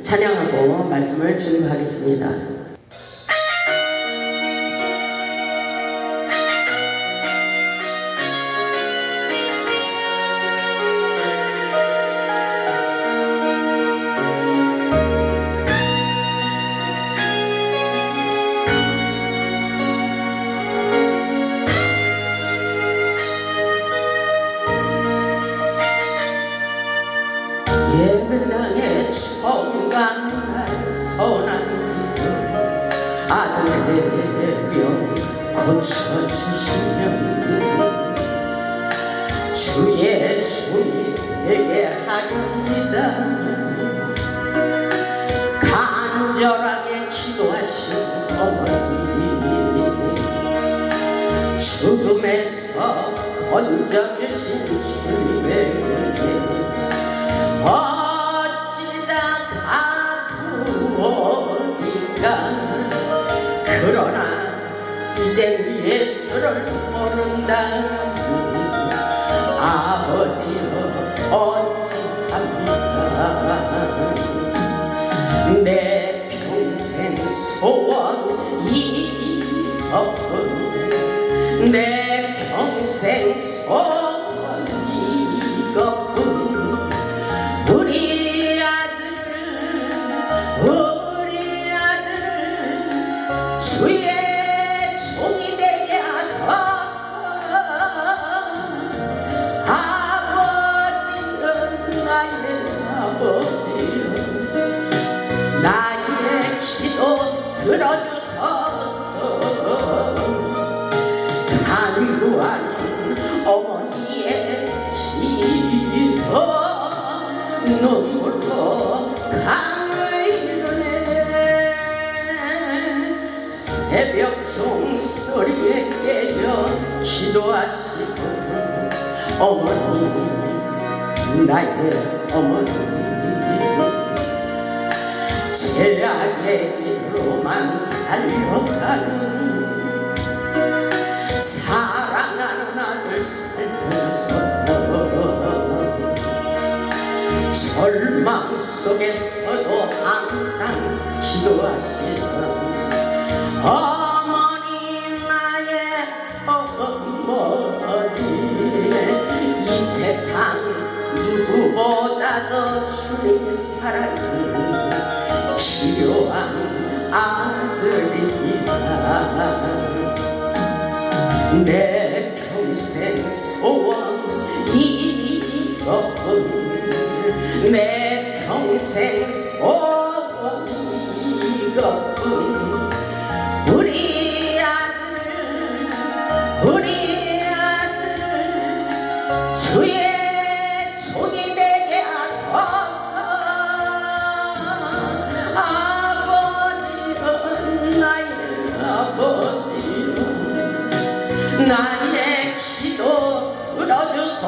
찬양하고 말씀을 준비하겠습니다. 예배당에 처음 간 날 선한 기도 아들의 병 고쳐주시면 주의 종이 되게 하렵니다. 간절하게 기도하신 어머니 죽음에서 건져주신 주님의 은혜 어찌다 가꾸어니까 그러나 이젠 예수를 모른다. 아버지여 어찌합니까. 내 평생 소원 이것뿐 내 평생 소원 이것뿐 우리 아들 주의 종이 되게 하소서. 아버지여 나의 아버지여 나의 기도 들어주소서. 간구하는 어머니의 기도 눈물로 강을 이루네. 새벽 종소리에 깨어 기도하시고 어머니 나의 어머니 제약의 길로만 달려가는 사랑하는 아들 살펴주소서. 절망 속에서도 항상 기도하시던 어머니 나의 어머니 이 세상 누구보다도 주님 사랑이 필요한 아들이다. 내 평생 소원 이것뿐 내 평생 소원 이것뿐 우리 아들 주의 종이 되게 하소서. 아버지여 나의 아버지여 나의 기도 들어주소서.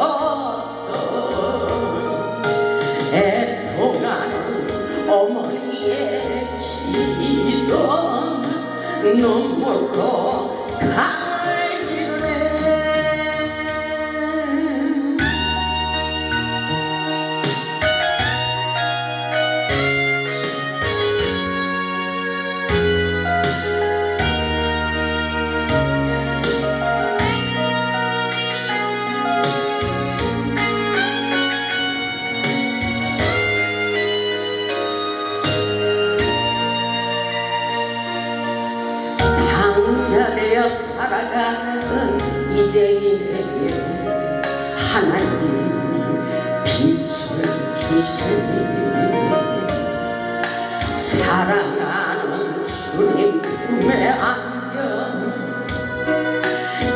애통하는 어머니의 기도 눈물로 강을 이루네. 당자되어 살아가는 이제인에게 하나님 빛을 주시니 사랑하는 주님 품에 안겨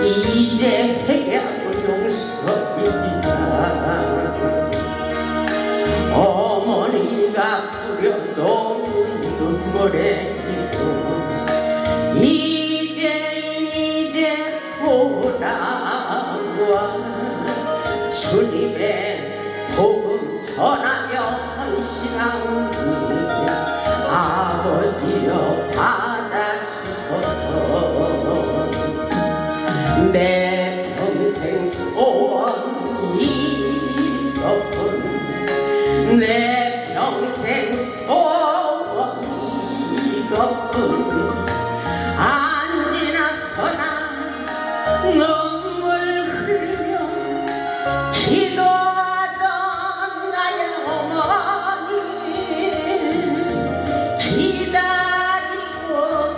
이제 회개하고 용서입니다. 어머니가 뿌려놓은 눈물의 기도 이제 돌아와 주님의 복음 전하며 헌신하오니 아버지여 받아주소서. 내 평생 소원 이것뿐 내 평생 소원 앉으나 서나 눈물 흘리며 기도하던 나의 어머니 기다리고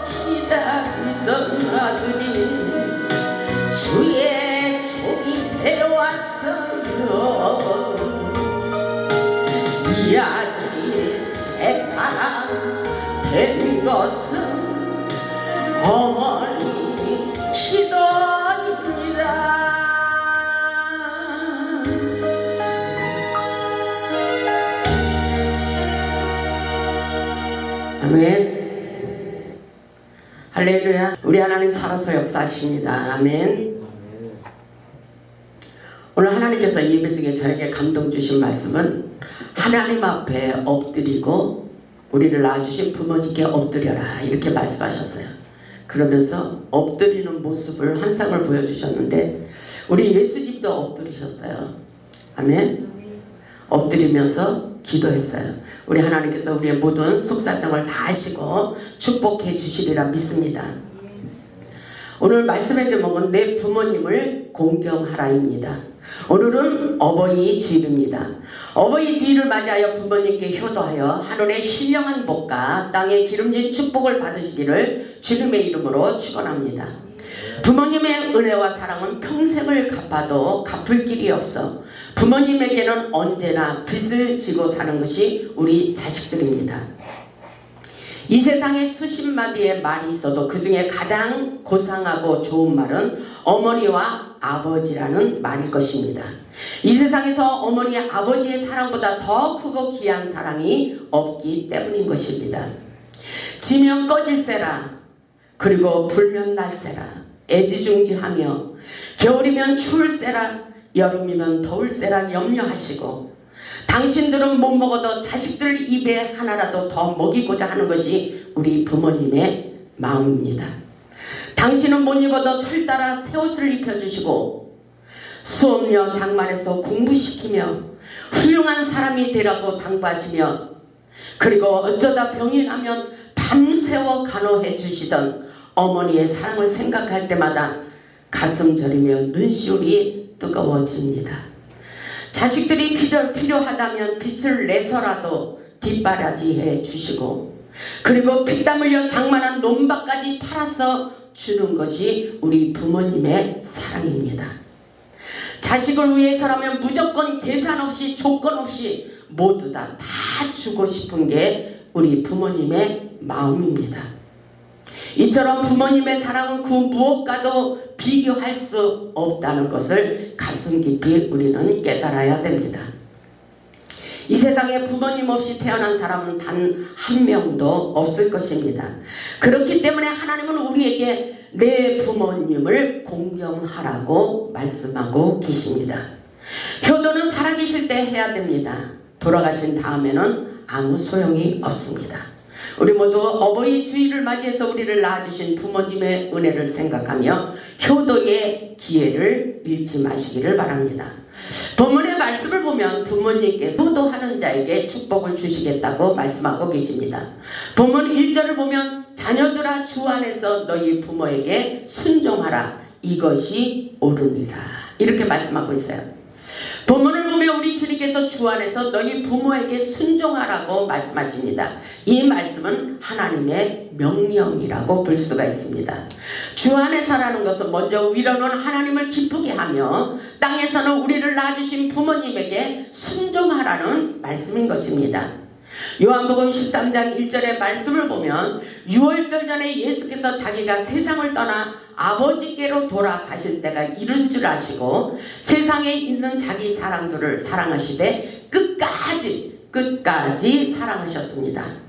기다리던 아들이 주의 종이 되어왔어요. 이 아들이 새 사람 된 것은 어머니 기도입니다. 아멘. 할렐루야. 우리 하나님 살아서 역사하십니다. 아멘. 오늘 하나님께서 예배 중에 저에게 감동 주신 말씀은 하나님 앞에 엎드리고 우리를 낳아주신 부모님께 엎드려라 이렇게 말씀하셨어요. 그러면서 엎드리는 모습을 환상을 보여주셨는데 우리 예수님도 엎드리셨어요. 아멘. 엎드리면서 기도했어요. 우리 하나님께서 우리의 모든 속사정을 다 아시고 축복해 주시리라 믿습니다. 오늘 말씀의 제목은 내 부모님을 공경하라입니다. 오늘은 어버이 주일입니다. 어버이 주일을 맞이하여 부모님께 효도하여 하늘의 신령한 복과 땅의 기름진 축복을 받으시기를 주님의 이름으로 축원합니다. 부모님의 은혜와 사랑은 평생을 갚아도 갚을 길이 없어 부모님에게는 언제나 빚을 지고 사는 것이 우리 자식들입니다. 이 세상에 수십 마디의 말이 있어도 그 중에 가장 고상하고 좋은 말은 어머니와 아버지라는 말일 것입니다. 이 세상에서 어머니 아버지의 사랑보다 더 크고 귀한 사랑이 없기 때문인 것입니다. 지면 꺼질세라 그리고 불면 날세라 애지중지하며 겨울이면 추울세라 여름이면 더울세라 염려하시고 당신들은 못 먹어도 자식들 입에 하나라도 더 먹이고자 하는 것이 우리 부모님의 마음입니다. 당신은 못 입어도 철따라 새 옷을 입혀주시고 수업료 장만해서 공부시키며 훌륭한 사람이 되라고 당부하시며 그리고 어쩌다 병이 나면 밤새워 간호해 주시던 어머니의 사랑을 생각할 때마다 가슴 저리며 눈시울이 뜨거워집니다. 자식들이 필요하다면 빛을 내서라도 뒷바라지해 주시고 그리고 피땀 흘려 장만한 논밭까지 팔아서 주는 것이 우리 부모님의 사랑입니다. 자식을 위해서라면 무조건 계산 없이 조건 없이 모두 다 주고 싶은 게 우리 부모님의 마음입니다. 이처럼 부모님의 사랑은 그 무엇과도 비교할 수 없다는 것을 가슴 깊이 우리는 깨달아야 됩니다. 이 세상에 부모님 없이 태어난 사람은 단 한 명도 없을 것입니다. 그렇기 때문에 하나님은 우리에게 내 부모님을 공경하라고 말씀하고 계십니다. 효도는 살아계실 때 해야 됩니다. 돌아가신 다음에는 아무 소용이 없습니다. 우리 모두 어버이 주일을 맞이해서 우리를 낳아주신 부모님의 은혜를 생각하며 효도의 기회를 잃지 마시기를 바랍니다. 본문의 말씀을 보면 부모님께서 효도하는 자에게 축복을 주시겠다고 말씀하고 계십니다. 본문 1절을 보면 자녀들아 주 안에서 너희 부모에게 순종하라 이것이 옳으니라 이렇게 말씀하고 있어요. 본문을 보면 우리 주님께서 주 안에서 너희 부모에게 순종하라고 말씀하십니다. 이 말씀은 하나님의 명령이라고 볼 수가 있습니다. 주 안에서라는 것은 먼저 위로는 하나님을 기쁘게 하며 땅에서는 우리를 낳아주신 부모님에게 순종하라는 말씀인 것입니다. 요한복음 13장 1절의 말씀을 보면 유월절 전에 예수께서 자기가 세상을 떠나 아버지께로 돌아가실 때가 이른 줄 아시고 세상에 있는 자기 사람들을 사랑하시되 끝까지 사랑하셨습니다.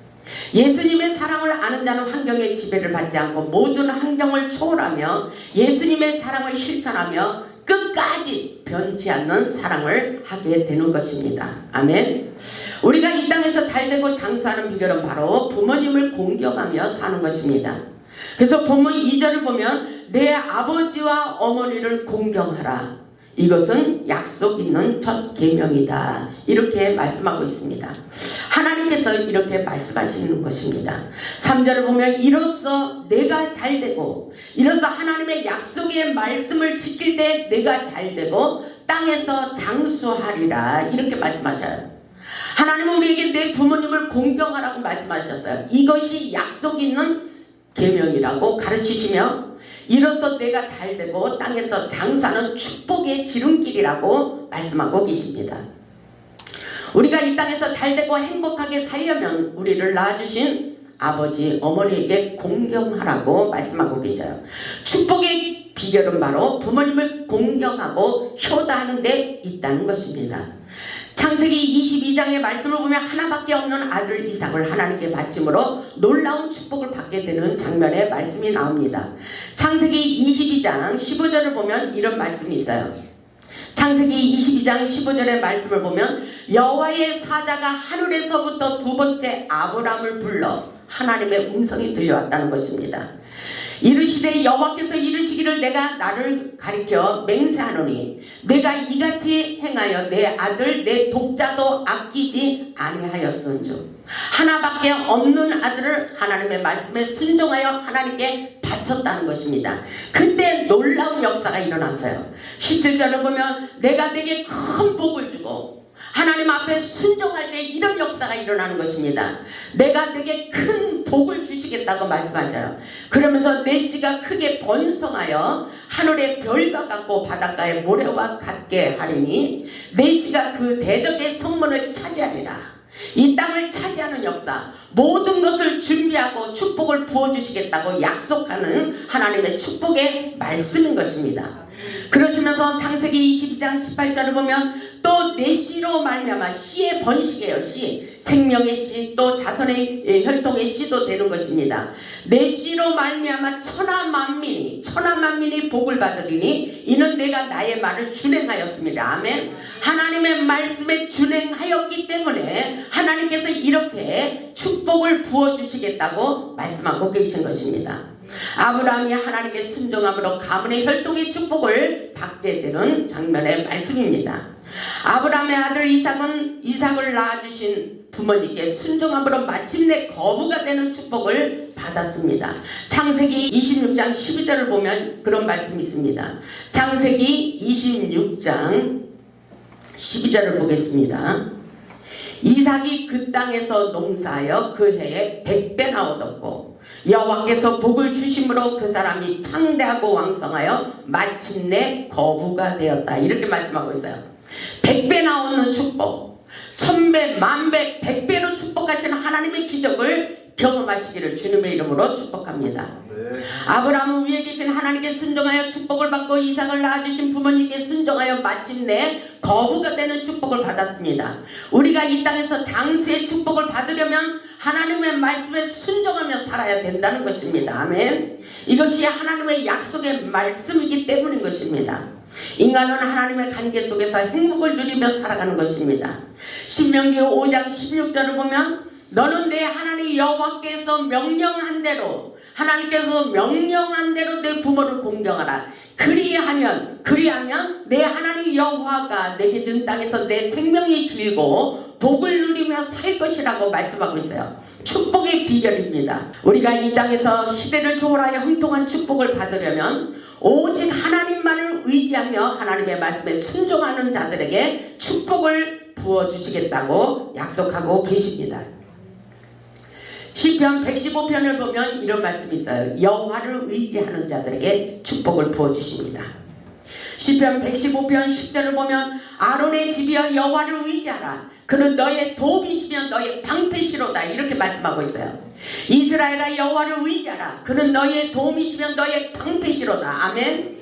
예수님의 사랑을 아는 자는 환경의 지배를 받지 않고 모든 환경을 초월하며 예수님의 사랑을 실천하며 끝까지 변치 않는 사랑을 하게 되는 것입니다. 아멘. 우리가 이 땅에서 잘되고 장수하는 비결은 바로 부모님을 공경하며 사는 것입니다. 그래서 본문 2절을 보면 내 아버지와 어머니를 공경하라 이것은 약속 있는 첫 계명이다. 이렇게 말씀하고 있습니다. 하나님께서 이렇게 말씀하시는 것입니다. 3절을 보면 이로써 내가 잘되고, 이로써 하나님의 약속의 말씀을 지킬 때 내가 잘되고 땅에서 장수하리라. 이렇게 말씀하셔요. 하나님은 우리에게 내 부모님을 공경하라고 말씀하셨어요. 이것이 약속 있는 계명이라고 가르치시며, 이로써 내가 잘되고 땅에서 장수하는 축복의 지름길이라고 말씀하고 계십니다. 우리가 이 땅에서 잘되고 행복하게 살려면 우리를 낳아주신 아버지 어머니에게 공경하라고 말씀하고 계셔요. 축복의 비결은 바로 부모님을 공경하고 효도하는 데 있다는 것입니다. 창세기 22장의 말씀을 보면 하나밖에 없는 아들 이삭을 하나님께 바침으로 놀라운 축복을 받게 되는 장면의 말씀이 나옵니다. 창세기 22장 15절을 보면 이런 말씀이 있어요. 창세기 22장 15절의 말씀을 보면 여호와의 사자가 하늘에서부터 두 번째 아브람을 불러 하나님의 음성이 들려왔다는 것입니다. 이르시되 여호와께서 이르시기를 내가 나를 가리켜 맹세하노니 내가 이같이 행하여 내 아들 내 독자도 아끼지 아니하였은즉, 하나밖에 없는 아들을 하나님의 말씀에 순종하여 하나님께 바쳤다는 것입니다. 그때 놀라운 역사가 일어났어요. 17절을 보면 내가 내게 큰 복을 주고, 하나님 앞에 순종할 때 이런 역사가 일어나는 것입니다. 내가 내게 큰 복을 주시겠다고 말씀하셔요. 그러면서 내 씨가 크게 번성하여 하늘의 별과 같고 바닷가의 모래와 같게 하리니 내 씨가 그 대적의 성문을 차지하리라. 이 땅을 차지하는 역사, 모든 것을 준비하고 축복을 부어주시겠다고 약속하는 하나님의 축복의 말씀인 것입니다. 그러시면서 창세기 22장 18절을 보면 또 내 씨로 말미암아, 씨의 번식이에요. 씨, 생명의 씨, 또 자손의 혈통의 씨도 되는 것입니다. 내 씨로 말미암아 천하 만민이 복을 받으리니 이는 내가 나의 말을 준행하였습니다. 아멘. 하나님의 말씀에 준행하였기 때문에 하나님께서 이렇게 축복을 부어주시겠다고 말씀하고 계신 것입니다. 아브라함이 하나님께 순종함으로 가문의 혈통의 축복을 받게 되는 장면의 말씀입니다. 아브라함의 아들 이삭을 낳아주신 부모님께 순종함으로 마침내 거부가 되는 축복을 받았습니다. 창세기 26장 12절을 보면 그런 말씀이 있습니다. 창세기 26장 12절을 보겠습니다. 이삭이 그 땅에서 농사하여 그 해에 100배나 얻었고 여호와께서 복을 주심으로 그 사람이 창대하고 왕성하여 마침내 거부가 되었다. 이렇게 말씀하고 있어요. 100배나 얻는 축복, 1000배, 10,000배, 100배로 축복하시는 하나님의 기적을 경험하시기를 주님의 이름으로 축복합니다. 네. 아브라함은 위에 계신 하나님께 순종하여 축복을 받고 이삭을 낳아주신 부모님께 순종하여 마침내 거부가 되는 축복을 받았습니다. 우리가 이 땅에서 장수의 축복을 받으려면 하나님의 말씀에 순종하며 살아야 된다는 것입니다. 아멘. 이것이 하나님의 약속의 말씀이기 때문인 것입니다. 인간은 하나님의 관계 속에서 행복을 누리며 살아가는 것입니다. 신명기 5장 16절을 보면 너는 내 하나님 여호와께서 명령한 대로, 하나님께서 명령한 대로 내 부모를 공경하라. 그리하면 내 하나님 여호와가 내게 준 땅에서 내 생명이 길고 복을 누리며 살 것이라고 말씀하고 있어요. 축복의 비결입니다. 우리가 이 땅에서 시대를 초월하여 형통한 축복을 받으려면 오직 하나님만을 의지하며 하나님의 말씀에 순종하는 자들에게 축복을 부어주시겠다고 약속하고 계십니다. 시편 115편을 보면 이런 말씀이 있어요. 여호와를 의지하는 자들에게 축복을 부어주십니다. 시편 115편 10절을 보면 아론의 집이여 여호와를 의지하라. 그는 너의 도움이시며 너의 방패시로다. 이렇게 말씀하고 있어요. 이스라엘아 여호와를 의지하라. 그는 너의 도움이시며 너의 방패시로다. 아멘.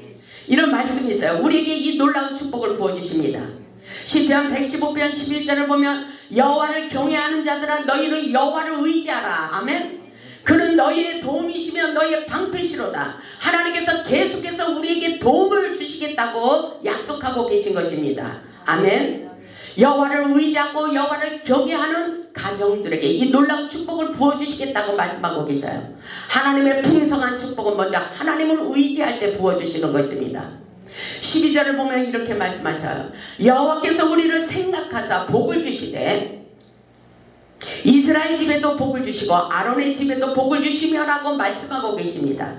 이런 말씀이 있어요. 우리에게 이 놀라운 축복을 부어주십니다. 시편 115편 11절을 보면 여호와를 경외하는 자들아 너희는 여호와를 의지하라. 아멘. 그는 너희의 도움이시며 너희의 방패시로다. 하나님께서 계속해서 우리에게 도움을 주시겠다고 약속하고 계신 것입니다. 아멘. 여호와를 의지하고 여호와를 경외하는 가정들에게 이 놀라운 축복을 부어주시겠다고 말씀하고 계셔요. 하나님의 풍성한 축복은 먼저 하나님을 의지할 때 부어주시는 것입니다. 12절을 보면 이렇게 말씀하셔요. 여호와께서 우리를 생각하사 복을 주시되 이스라엘 집에도 복을 주시고 아론의 집에도 복을 주시며라고 말씀하고 계십니다.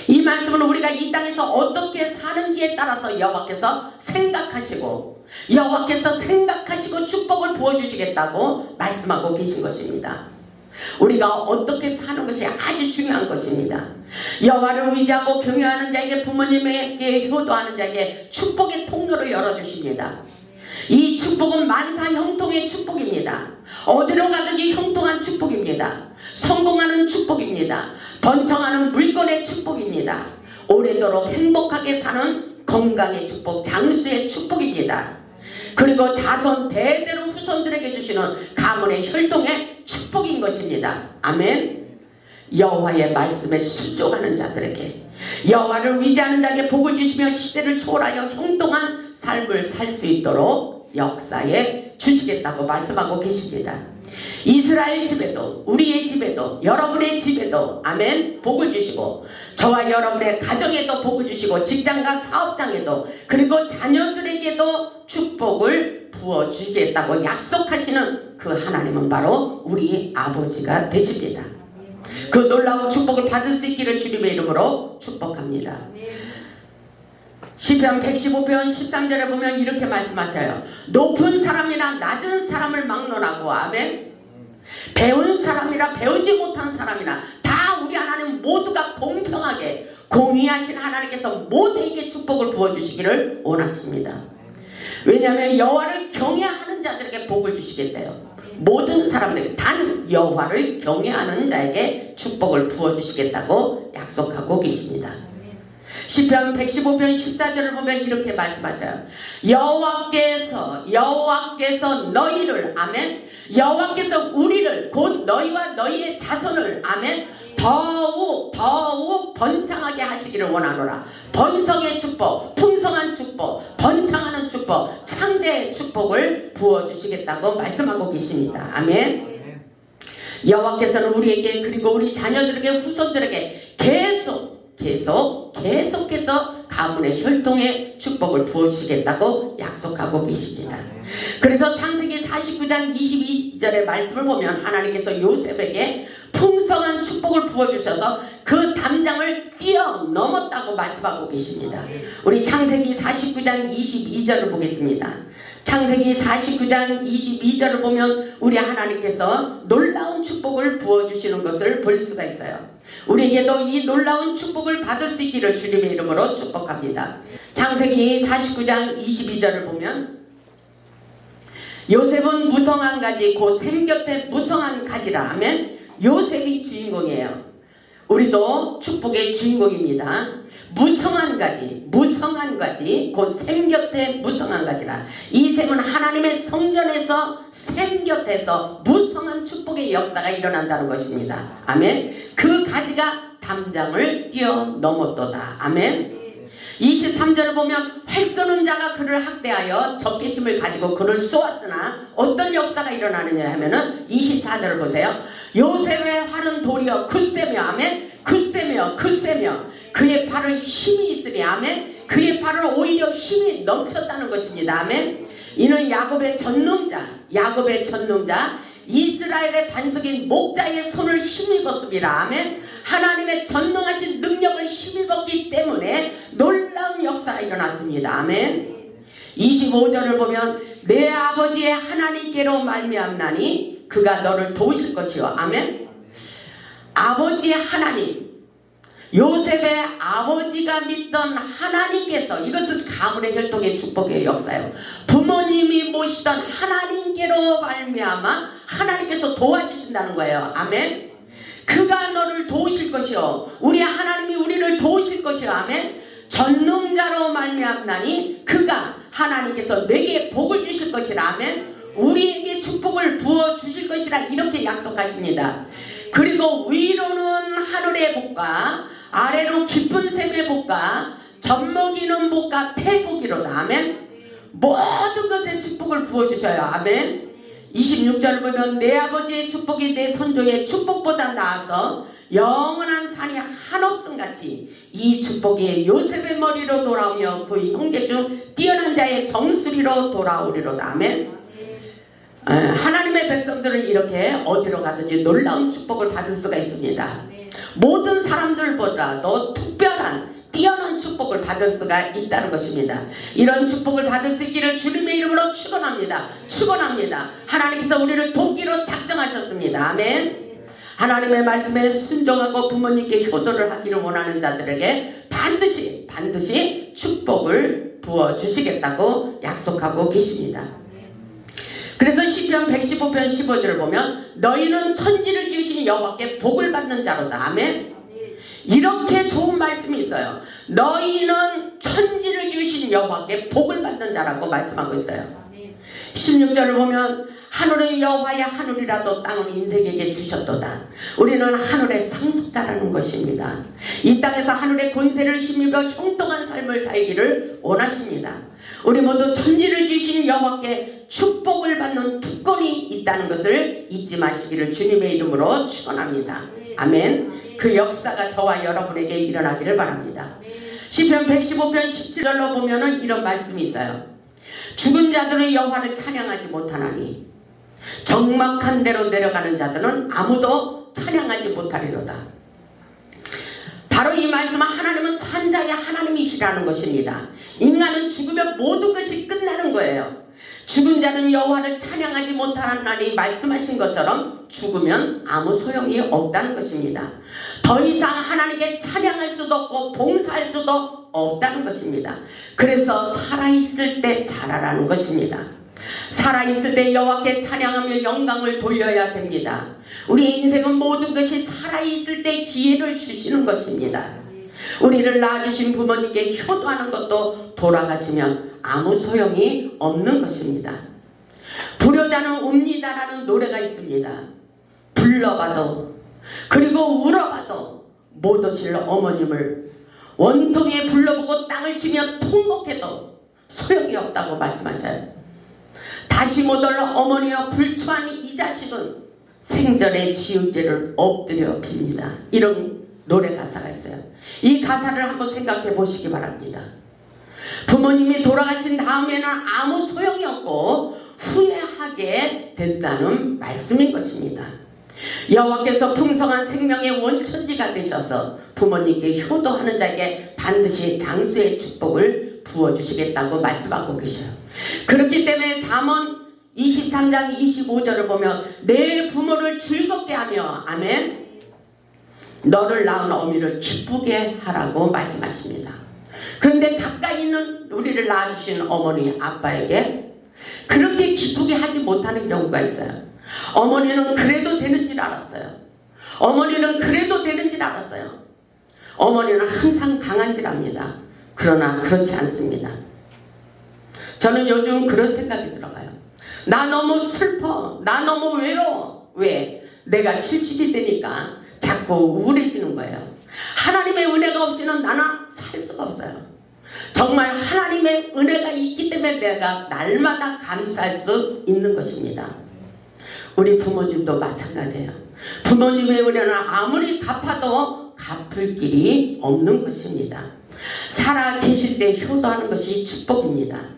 이 말씀은 우리가 이 땅에서 어떻게 사는지에 따라서 여호와께서 생각하시고 축복을 부어주시겠다고 말씀하고 계신 것입니다. 우리가 어떻게 사는 것이 아주 중요한 것입니다. 여호와를 의지하고 경외하는 자에게, 부모님에게 효도하는 자에게 축복의 통로를 열어주십니다. 이 축복은 만사 형통의 축복입니다. 어디로 가든지 형통한 축복입니다. 성공하는 축복입니다. 번창하는 물건의 축복입니다. 오래도록 행복하게 사는 건강의 축복, 장수의 축복입니다. 그리고 자손 대대로 후손들에게 주시는 가문의 혈통의 축복인 것입니다. 아멘. 여호와의 말씀에 순종하는 자들에게, 여호와를 의지하는 자에게 복을 주시며 시대를 초월하여 형통한 삶을 살 수 있도록 역사에 주시겠다고 말씀하고 계십니다. 이스라엘 집에도, 우리의 집에도, 여러분의 집에도 아멘 복을 주시고, 저와 여러분의 가정에도 복을 주시고, 직장과 사업장에도, 그리고 자녀들에게도 축복을 부어주시겠다고 약속하시는 그 하나님은 바로 우리 아버지가 되십니다. 그 놀라운 축복을 받을 수 있기를 주님의 이름으로 축복합니다. 시편 115편 13절에 보면 이렇게 말씀하셔요. 높은 사람이나 낮은 사람을 막론하고, 아멘. 배운 사람이나 배우지 못한 사람이나 다 우리 하나님 모두가 공평하게, 공의하신 하나님께서 모두에게 축복을 부어주시기를 원하십니다. 왜냐하면 여호와를 경외하는 자들에게 복을 주시겠대요. 모든 사람들에게, 단 여호와를 경외하는 자에게 축복을 부어주시겠다고 약속하고 계십니다. 시편 115편 14절을 보면 이렇게 말씀하셔요. 여호와께서 너희를, 아멘, 여호와께서 우리를, 곧 너희와 너희의 자손을, 아멘, 더욱 번창하게 하시기를 원하노라. 번성의 축복, 풍성한 축복, 번창하는 축복, 창대의 축복을 부어주시겠다고 말씀하고 계십니다. 아멘. 여호와께서는 우리에게, 그리고 우리 자녀들에게, 후손들에게 계속해서 가문의 혈통의 축복을 부어주시겠다고 약속하고 계십니다. 그래서 창세기 49장 22절의 말씀을 보면 하나님께서 요셉에게 풍성한 축복을 부어주셔서 그 담장을 뛰어넘었다고 말씀하고 계십니다. 우리 창세기 49장 22절을 보겠습니다. 창세기 49장 22절을 보면 우리 하나님께서 놀라운 축복을 부어주시는 것을 볼 수가 있어요. 우리에게도 이 놀라운 축복을 받을 수 있기를 주님의 이름으로 축복합니다. 창세기 49장 22절을 보면 요셉은 무성한 가지, 곧 샘 곁에 무성한 가지라. 아멘. 요셉이 주인공이에요. 우리도 축복의 주인공입니다. 무성한 가지, 곧 샘 곁에 무성한 가지라. 이 샘은 하나님의 성전에서, 샘 곁에서 무성한 축복의 역사가 일어난다는 것입니다. 아멘. 그 가지가 담장을 뛰어넘었도다. 아멘. 23절을 보면 활 쏘는 자가 그를 학대하여 적개심을 가지고 그를 쏘았으나 어떤 역사가 일어나느냐 하면은 24절을 보세요. 요셉의 활은 도리어 굳세며, 아멘, 굳세며 그의 팔은 힘이 있으리. 아멘. 그의 팔은 오히려 힘이 넘쳤다는 것입니다. 아멘. 이는 야곱의 전능자 이스라엘의 반석인 목자의 손을 힘입었습니다. 아멘. 하나님의 전능하신 능력을 힘입었기 때문에 놀라운 역사가 일어났습니다. 아멘. 25절을 보면 내 아버지의 하나님께로 말미암나니 그가 너를 도우실 것이요. 아멘. 아버지의 하나님, 요셉의 아버지가 믿던 하나님께서, 이것은 가문의 혈통의 축복의 역사예요. 부모님이 모시던 하나님께로 말미암아 하나님께서 도와주신다는 거예요. 아멘. 그가 너를 도우실 것이요, 우리 하나님이 우리를 도우실 것이요. 아멘. 전능자로 말미암나니 그가, 하나님께서 내게 복을 주실 것이라. 아멘. 우리에게 축복을 부어주실 것이라 이렇게 약속하십니다. 그리고 위로는 하늘의 복과 아래로 깊은 샘의 복과 젖먹이는 복과 태복이로다. 아멘. 모든 것에 축복을 부어주셔요. 아멘. 26절을 보면 내 아버지의 축복이 내 선조의 축복보다 나아서 영원한 산이 한없음같이 이 축복이 요셉의 머리로 돌아오며 그 형제 중 뛰어난 자의 정수리로 돌아오리로다. 아멘. 하나님의 백성들은 이렇게 어디로 가든지 놀라운 축복을 받을 수가 있습니다. 모든 사람들보다도 특별한 뛰어난 축복을 받을 수가 있다는 것입니다. 이런 축복을 받을 수 있기를 주님의 이름으로 축원합니다. 축원합니다. 하나님께서 우리를 돕기로 작정하셨습니다. 아멘. 하나님의 말씀에 순종하고 부모님께 효도를 하기를 원하는 자들에게 반드시 축복을 부어주시겠다고 약속하고 계십니다. 그래서 시편 115편 15절을 보면 너희는 천지를 지으신 여호와께 복을 받는 자로다. 아멘. 이렇게 좋은 말씀이 있어요. 너희는 천지를 지으신 여호와께 복을 받는 자라고 말씀하고 있어요. 16절을 보면 하늘은 여호와의 하늘이라도 땅은 인생에게 주셨도다. 우리는 하늘의 상속자라는 것입니다. 이 땅에서 하늘의 권세를 힘입어 형통한 삶을 살기를 원하십니다. 우리 모두 천지를 지으신 여호와께 축복을 받는 특권이 있다는 것을 잊지 마시기를 주님의 이름으로 축원합니다. 아멘. 그 역사가 저와 여러분에게 일어나기를 바랍니다. 시편 115편 17절로 보면은 이런 말씀이 있어요. 죽은 자들은 여호와를 찬양하지 못하나니 적막한 데로 내려가는 자들은 아무도 찬양하지 못하리로다. 바로 이 말씀은 하나님은 산자의 하나님이시라는 것입니다. 인간은 죽으면 모든 것이 끝나는 거예요. 죽은 자는 여호와를 찬양하지 못하나니 말씀하신 것처럼 죽으면 아무 소용이 없다는 것입니다. 더 이상 하나님께 찬양할 수도 없고 봉사할 수도 없다는 것입니다. 그래서 살아있을 때 잘하라는 것입니다. 살아있을 때 여호와께 찬양하며 영광을 돌려야 됩니다. 우리의 인생은 모든 것이 살아있을 때 기회를 주시는 것입니다. 우리를 낳아주신 부모님께 효도하는 것도 돌아가시면 아무 소용이 없는 것입니다. 불효자는 웁니다라는 노래가 있습니다. 불러봐도 그리고 울어봐도 못 오실 어머님을 원통에 불러보고 땅을 치며 통곡해도 소용이 없다고 말씀하셔요. 다시 못 올 어머니와 불초한 이 자식은 생전에 지은 죄를 엎드려 빕니다. 이런 노래 가사가 있어요. 이 가사를 한번 생각해 보시기 바랍니다. 부모님이 돌아가신 다음에는 아무 소용이 없고 후회하게 된다는 말씀인 것입니다. 여호와께서 풍성한 생명의 원천지가 되셔서 부모님께 효도하는 자에게 반드시 장수의 축복을 부어주시겠다고 말씀하고 계셔요. 그렇기 때문에 잠언 23장 25절을 보면 내 부모를 즐겁게 하며 아멘 너를 낳은 어미를 기쁘게 하라고 말씀하십니다. 그런데 가까이 있는 우리를 낳아주신 어머니 아빠에게 그렇게 기쁘게 하지 못하는 경우가 있어요. 어머니는 그래도 되는 줄 알았어요. 어머니는 그래도 되는 줄 알았어요. 어머니는 항상 강한 줄 압니다. 그러나 그렇지 않습니다. 저는 요즘 그런 생각이 들어가요. 나 너무 슬퍼. 나 너무 외로워. 왜? 내가 70이 되니까 자꾸 우울해지는 거예요. 하나님의 은혜가 없이는 나는 살 수가 없어요. 정말 하나님의 은혜가 있기 때문에 내가 날마다 감사할 수 있는 것입니다. 우리 부모님도 마찬가지예요. 부모님의 은혜는 아무리 갚아도 갚을 길이 없는 것입니다. 살아 계실 때 효도하는 것이 축복입니다.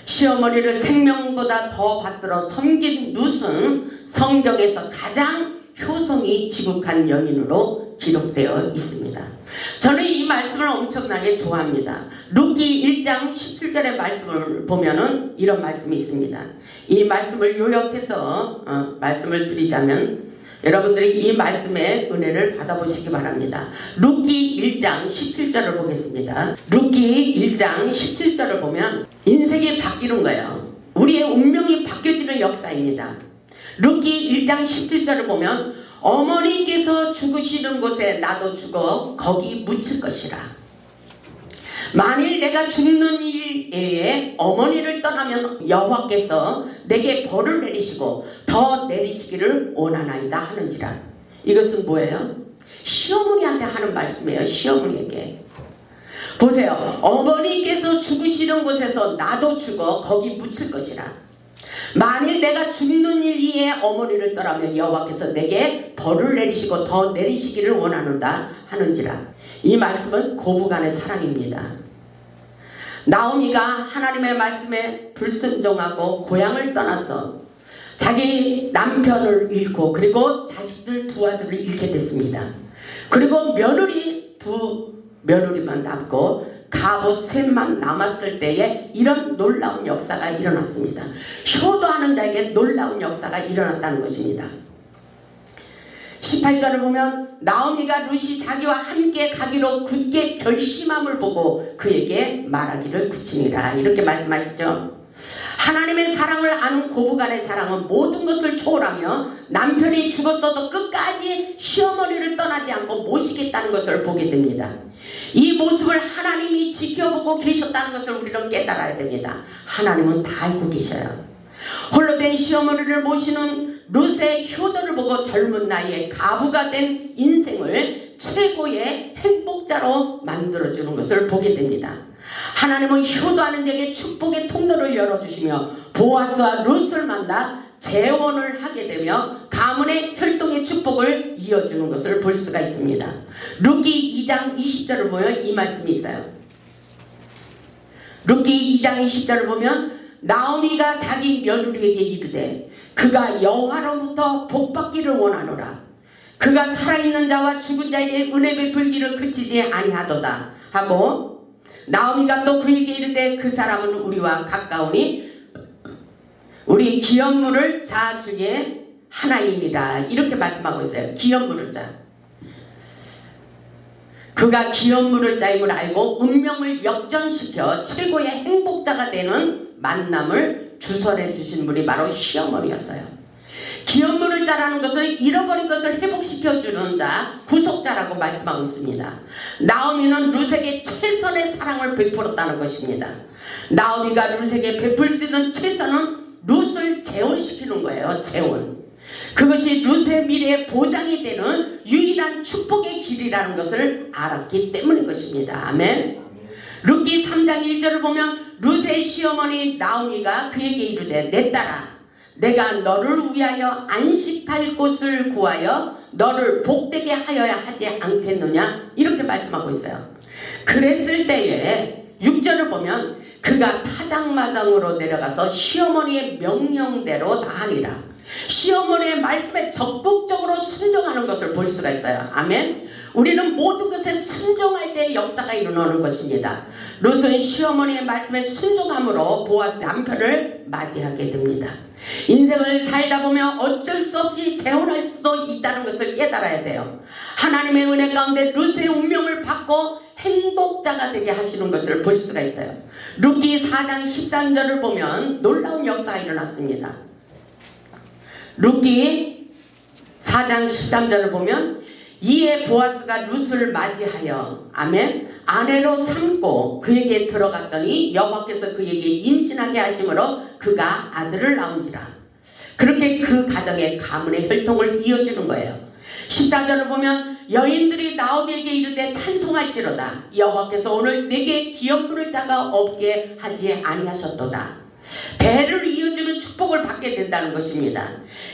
시어머니를 생명보다 더 받들어 섬긴 룻은 성경에서 가장 효성이 지극한 여인으로 기록되어 있습니다. 저는 이 말씀을 엄청나게 좋아합니다. 룻기 1장 17절의 말씀을 보면은 이런 말씀이 있습니다. 이 말씀을 요약해서 말씀을 드리자면 여러분들이 이 말씀의 은혜를 받아보시기 바랍니다. 룻기 1장 17절을 보겠습니다. 룻기 1장 17절을 보면 인생이 바뀌는 거예요. 우리의 운명이 바뀌어지는 역사입니다. 룻기 1장 17절을 보면 어머니께서 죽으시는 곳에 나도 죽어 거기 묻힐 것이라. 만일 내가 죽는 일에 어머니를 떠나면 여호와께서 내게 벌을 내리시고 더 내리시기를 원하나이다 하는지라. 이것은 뭐예요? 시어머니한테 하는 말씀이에요. 시어머니에게. 보세요. 어머니께서 죽으시는 곳에서 나도 죽어 거기 묻힐 것이라. 만일 내가 죽는 일 이에 어머니를 떠나면 여호와께서 내게 벌을 내리시고 더 내리시기를 원하노다 하는지라. 이 말씀은 고부간의 사랑입니다. 나오미가 하나님의 말씀에 불순종하고 고향을 떠나서 자기 남편을 잃고 그리고 자식들 두 아들을 잃게 됐습니다. 그리고 두 며느리만 남고 가부 셋만 남았을 때에 이런 놀라운 역사가 일어났습니다. 효도하는 자에게 놀라운 역사가 일어났다는 것입니다. 18절을 보면 나오미가 룻이 자기와 함께 가기로 굳게 결심함을 보고 그에게 말하기를 그치니라. 이렇게 말씀하시죠. 하나님의 사랑을 아는 고부간의 사랑은 모든 것을 초월하며 남편이 죽었어도 끝까지 시어머니를 떠나지 않고 모시겠다는 것을 보게 됩니다. 이 모습을 하나님이 지켜보고 계셨다는 것을 우리는 깨달아야 됩니다. 하나님은 다 알고 계셔요. 홀로 된 시어머니를 모시는 룻의 효도를 보고 젊은 나이에 가부가 된 인생을 최고의 행복자로 만들어주는 것을 보게 됩니다. 하나님은 효도하는 자에게 축복의 통로를 열어주시며 보아스와 룻을 만나 재혼을 하게 되며 가문의 혈통의 축복을 이어주는 것을 볼 수가 있습니다. 룻기 2장 20절을 보면 이 말씀이 있어요. 룻기 2장 20절을 보면 나오미가 자기 며느리에게 이르되 그가 여호와로부터 복받기를 원하노라. 그가 살아있는 자와 죽은 자에게 은혜 베풀기를 그치지 아니하도다 하고 나오미가 또 그에게 이르되 그 사람은 우리와 가까우니 우리 기업 물을 자 중에 하나이니라. 이렇게 말씀하고 있어요. 기업 물을 자. 그가 기업 물을 자임을 알고 운명을 역전시켜 최고의 행복자가 되는 만남을 주선해 주신 분이 바로 시어머니였어요. 기업 물을 자라는 것은 잃어버린 것을 회복시켜주는 자, 구속자라고 말씀하고 있습니다. 나오미는 룻에게 최선의 사랑을 베풀었다는 것입니다. 나오미가 룻에게 베풀 수 있는 최선은 룻을 재혼시키는 거예요. 재혼. 그것이 룻의 미래의 보장이 되는 유일한 축복의 길이라는 것을 알았기 때문인 것입니다. 아멘. 룻기 3장 1절을 보면 룻의 시어머니 나오미가 그에게 이르되 내 딸아 내가 너를 위하여 안식할 곳을 구하여 너를 복되게 하여야 하지 않겠느냐. 이렇게 말씀하고 있어요. 그랬을 때에 6절을 보면 그가 타작마당으로 내려가서 시어머니의 명령대로 다 하니라. 시어머니의 말씀에 적극적으로 순종하는 것을 볼 수가 있어요. 아멘. 우리는 모든 것에 순종할 때 역사가 일어나는 것입니다. 룻은 시어머니의 말씀에 순종함으로 보아스 남편을 맞이하게 됩니다. 인생을 살다 보면 어쩔 수 없이 재혼할 수도 있다는 것을 깨달아야 돼요. 하나님의 은혜 가운데 룻의 운명을 받고 행복자가 되게 하시는 것을 볼 수가 있어요. 룻기 4장 13절을 보면 놀라운 역사가 일어났습니다. 룻기 4장 13절을 보면 이에 보아스가 룻을 맞이하여 아멘 아내로 삼고 그에게 들어갔더니 여호와께서 그에게 임신하게 하심으로 그가 아들을 낳은지라. 그렇게 그 가정의 가문의 혈통을 이어주는 거예요. 14절을 보면 여인들이 나오미에게 이르되 찬송할지로다. 여호와께서 오늘 내게 기업 물을 자가 없게 하지 아니하셨도다. 대를 이어주는 축복을 받게 된다는 것입니다.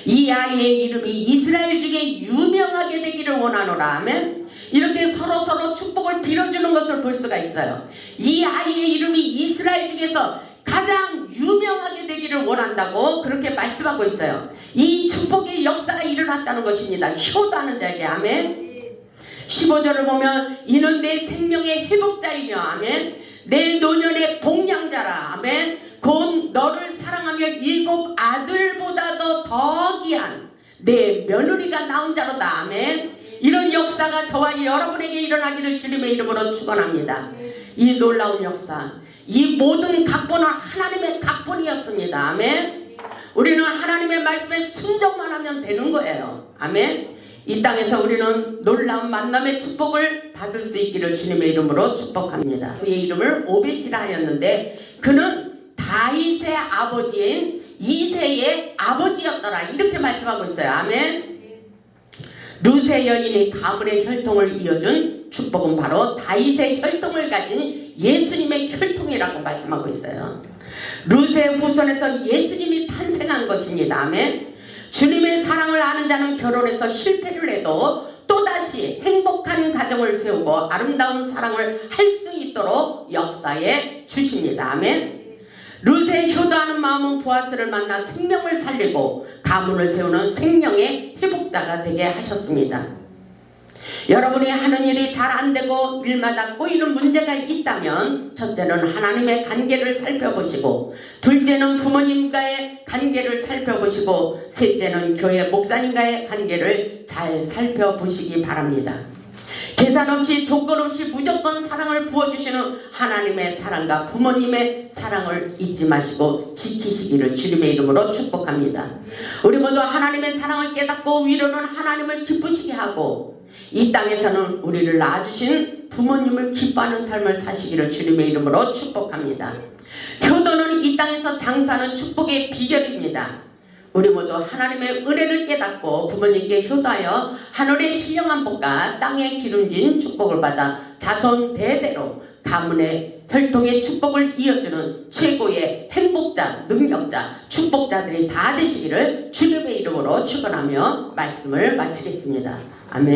이 아이의 이름이 이스라엘 중에 유명하게 되기를 원하노라. 아멘. 이렇게 서로 축복을 빌어주는 것을 볼 수가 있어요. 이 아이의 이름이 이스라엘 중에서 가장 유명하게 되기를 원한다고 그렇게 말씀하고 있어요. 이 축복의 역사가 일어났다는 것입니다. 효도하는 자에게. 아멘. 15절을 보면 이는 내 생명의 회복자이며 아멘 내 노년의 복량자라. 아멘. 곧 너를 사랑하며 7 아들보다도 더 귀한 내 며느리가 나온 자로다. 아멘. 이런 역사가 저와 여러분에게 일어나기를 주님의 이름으로 축원합니다. 이 놀라운 역사, 이 모든 각본은 하나님의 각본이었습니다. 아멘. 우리는 하나님의 말씀에 순종만 하면 되는 거예요. 아멘. 이 땅에서 우리는 놀라운 만남의 축복을 받을 수 있기를 주님의 이름으로 축복합니다. 그의 이름을 오벳이라 하였는데 그는 다윗의 아버지인 이새의 아버지였더라. 이렇게 말씀하고 있어요. 아멘. 룻의 여인이 가문의 혈통을 이어준 축복은 바로 다윗의 혈통을 가진 예수님의 혈통이라고 말씀하고 있어요. 룻의 후손에서 예수님이 탄생 탄생한 것입니다. 아멘. 주님의 사랑을 아는 자는 결혼해서 실패를 해도 또다시 행복한 가정을 세우고 아름다운 사랑을 할 수 있도록 역사해 주십니다. 아멘. 룻의 효도하는 마음은 보아스를 만나 생명을 살리고 가문을 세우는 생명의 회복자가 되게 하셨습니다. 여러분이 하는 일이 잘 안되고 일마다 꼬이는 문제가 있다면 첫째는 하나님의 관계를 살펴보시고, 둘째는 부모님과의 관계를 살펴보시고, 셋째는 교회 목사님과의 관계를 잘 살펴보시기 바랍니다. 계산 없이 조건 없이 무조건 사랑을 부어주시는 하나님의 사랑과 부모님의 사랑을 잊지 마시고 지키시기를 주님의 이름으로 축복합니다. 우리 모두 하나님의 사랑을 깨닫고 위로는 하나님을 기쁘시게 하고 이 땅에서는 우리를 낳아주신 부모님을 기뻐하는 삶을 사시기를 주님의 이름으로 축복합니다. 효도는 이 땅에서 장수하는 축복의 비결입니다. 우리 모두 하나님의 은혜를 깨닫고 부모님께 효도하여 하늘의 신령한 복과 땅에 기름진 축복을 받아 자손 대대로 가문의 혈통의 축복을 이어주는 최고의 행복자, 능력자, 축복자들이 다 되시기를 주님의 이름으로 축원하며 말씀을 마치겠습니다. 아멘.